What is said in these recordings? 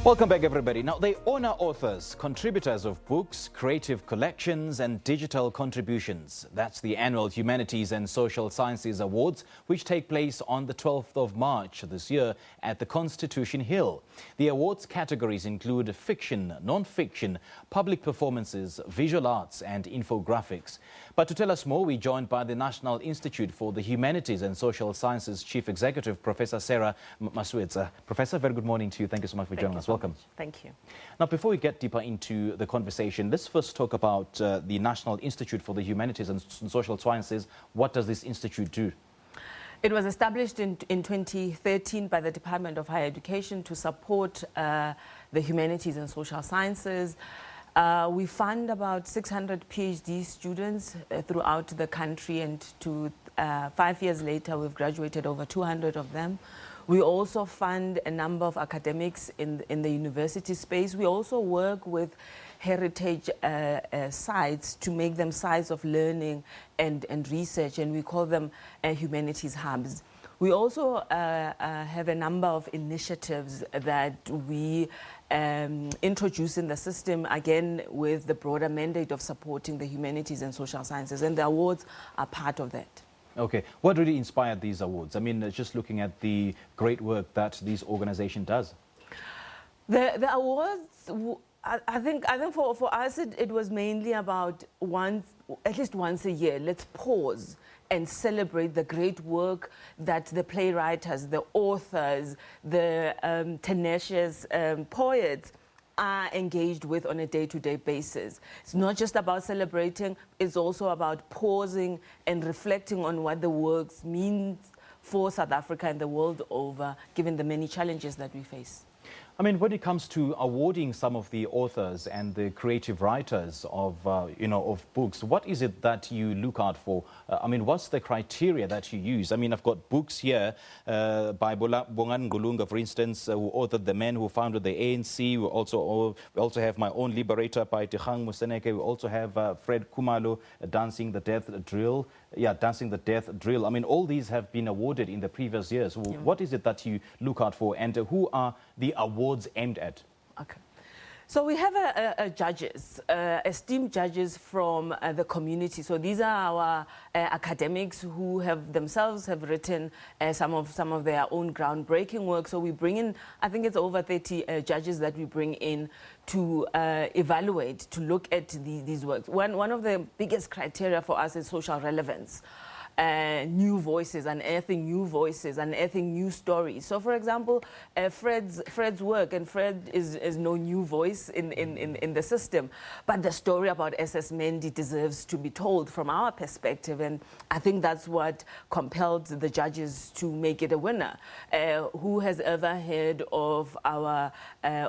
Welcome back, everybody. Now, they honor authors, contributors of books, creative collections and digital contributions. That's the annual Humanities and Social Sciences Awards, which take place on the 12th of March this year at the Constitution Hill. The awards categories include fiction, non-fiction, public performances, visual arts and infographics. But to tell us more, we're joined by the National Institute for the Humanities and Social Sciences Chief Executive, Professor Sarah Mosoetsa. Professor, very good morning to you. Thank you so much for joining us. Welcome. Thank you. Now, before we get deeper into the conversation, let's first talk about the National Institute for the Humanities and Social Sciences. What does this institute do? It was established in 2013 by the Department of Higher Education to support the humanities and social sciences. We fund about 600 PhD students throughout the country, and 5 years later, we've graduated over 200 of them. We also fund a number of academics in the university space. We also work with heritage sites to make them sites of learning and research, and we call them humanities hubs. We also have a number of initiatives that we introduce in the system, again, with the broader mandate of supporting the humanities and social sciences, and the awards are part of that. Okay. What really inspired these awards? I mean, just looking at the great work that this organization does. The awards, I think for us, it was mainly about at least once a year, let's pause and celebrate the great work that the playwrights, the authors, the tenacious poets are engaged with on a day-to-day basis. It's not just about celebrating, it's also about pausing and reflecting on what the works means for South Africa and the world over, given the many challenges that we face. I mean, when it comes to awarding some of the authors and the creative writers of, of books, what is it that you look out for? I mean, what's the criteria that you use? I mean, I've got books here by Bongan Ngulunga, for instance, who authored The Man Who Founded the ANC. We also have My Own Liberator by Dikgang Moseneke. We also have Fred Khumalo, Dancing the Death Drill. Yeah, Dancing the Death Drill. I mean, all these have been awarded in the previous years. Yeah. What is it that you look out for, and who are the awards aimed at? Okay. So we have judges, esteemed judges from the community. So these are our academics who themselves have written some of their own groundbreaking work. So we bring in, I think it's over 30 judges that we bring in to evaluate, to look at these works. One of the biggest criteria for us is social relevance. New voices, unearthing new voices, unearthing new stories. So, for example, Fred's work, and Fred is no new voice in the system, but the story about SS Mendi deserves to be told from our perspective, and I think that's what compelled the judges to make it a winner. Who has ever heard of our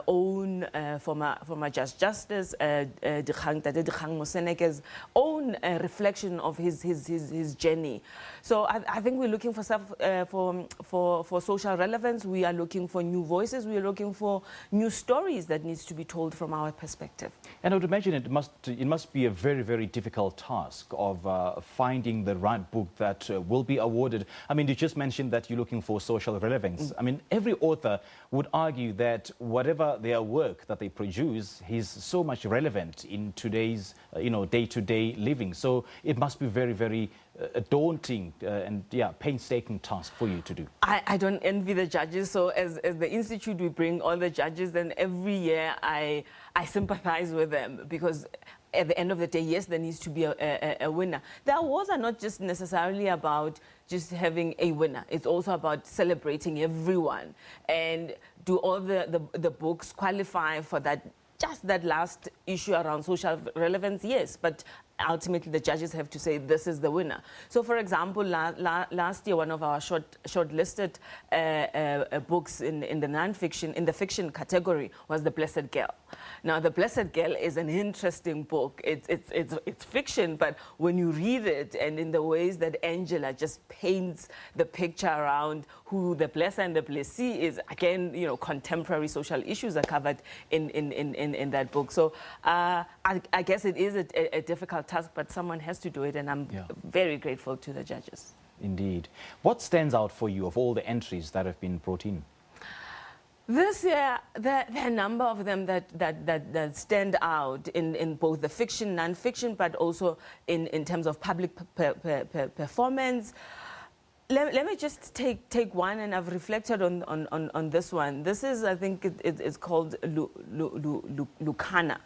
own former Justice, Dikgang Moseneke's own reflection of his journey? So I think we're looking for for social relevance. We are looking for new voices. We are looking for new stories that needs to be told from our perspective. And I would imagine it must be a very, very difficult task of finding the right book that will be awarded. I mean, you just mentioned that you're looking for social relevance. I mean, every author would argue that whatever their work that they produce is so much relevant in today's, day-to-day living. So it must be very, very daunting and painstaking task for you to do. I don't envy the judges. So as the institute, we bring all the judges, and every year I sympathize with them, because at the end of the day, yes, there needs to be a winner. The awards are not just necessarily about just having a winner. It's also about celebrating everyone. And do all the books qualify for that? Just that last issue around social relevance, yes, but ultimately the judges have to say this is the winner. So, for example, last year, one of our shortlisted books in the non-fiction, in the fiction category, was The Blessed Girl. Now, The Blessed Girl is an interesting book. It's fiction, but when you read it, and in the ways that Angela just paints the picture around who the blesser and the blessee is, again, contemporary social issues are covered in that book. So I guess it is a difficult task, but someone has to do it, and I'm very grateful to the judges. Indeed. What stands out for you of all the entries that have been brought in? This year, there are a number of them that stand out in both the fiction, non-fiction, but also in terms of public performance. Let me just take one, and I've reflected on this one. This is, I think, it's called Lucana.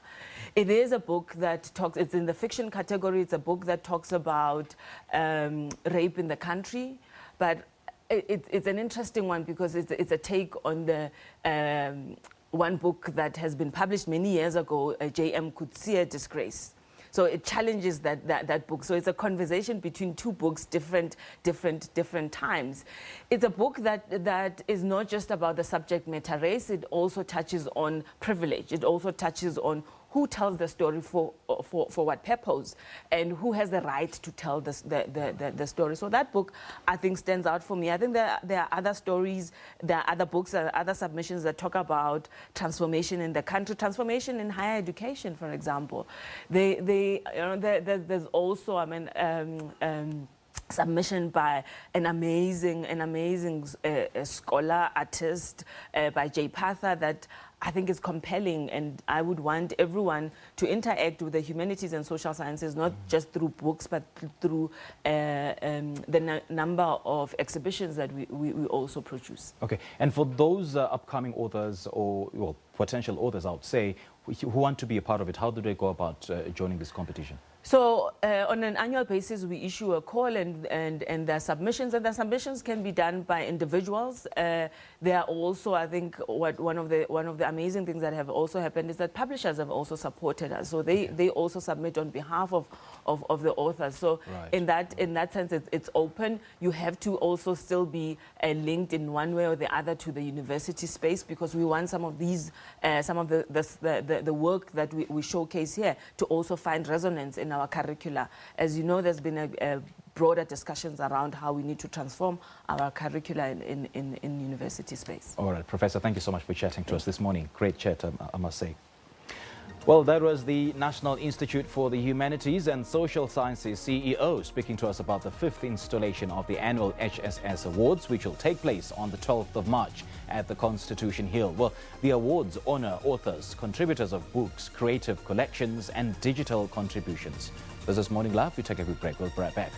It is a book that talks, it's in the fiction category, it's a book that talks about rape in the country, but it's an interesting one because it's a take on the one book that has been published many years ago, J.M. Coetzee, Disgrace. So it challenges that book. So it's a conversation between two books, different times. It's a book that is not just about the subject matter race. It also touches on privilege. It also touches on who tells the story for what purpose, and who has the right to tell the story. So that book, I think, stands out for me. I think there are other stories, there are other books, there are other submissions that talk about transformation in the country, transformation in higher education, for example. There's also, I mean, submission by an amazing scholar, artist, by Jay Pather, that I think is compelling, and I would want everyone to interact with the humanities and social sciences, not just through books, but through the number of exhibitions that we also produce. Okay, and for those upcoming authors or, well, potential authors, I would say, who want to be a part of it, how do they go about joining this competition? So on an annual basis, we issue a call, and there are submissions, and the submissions can be done by individuals. There are also, I think, one of the amazing things that have also happened is that publishers have also supported us. So they also submit on behalf of the authors. So right. in that sense, it's open. You have to also still be linked in one way or the other to the university space, because we want some of these, some of the work that we showcase here to also find resonance in our curricula. As you know, there's been a broader discussions around how we need to transform our curricula in university space. All right, Professor, thank you so much for chatting to us this morning. Great chat, I must say. Well, that was the National Institute for the Humanities and Social Sciences CEO speaking to us about the 5th installation of the annual HSS Awards, which will take place on the 12th of March at the Constitution Hill. Well, the awards honor authors, contributors of books, creative collections and digital contributions. This is Morning Live. We take a quick break. We'll be right back.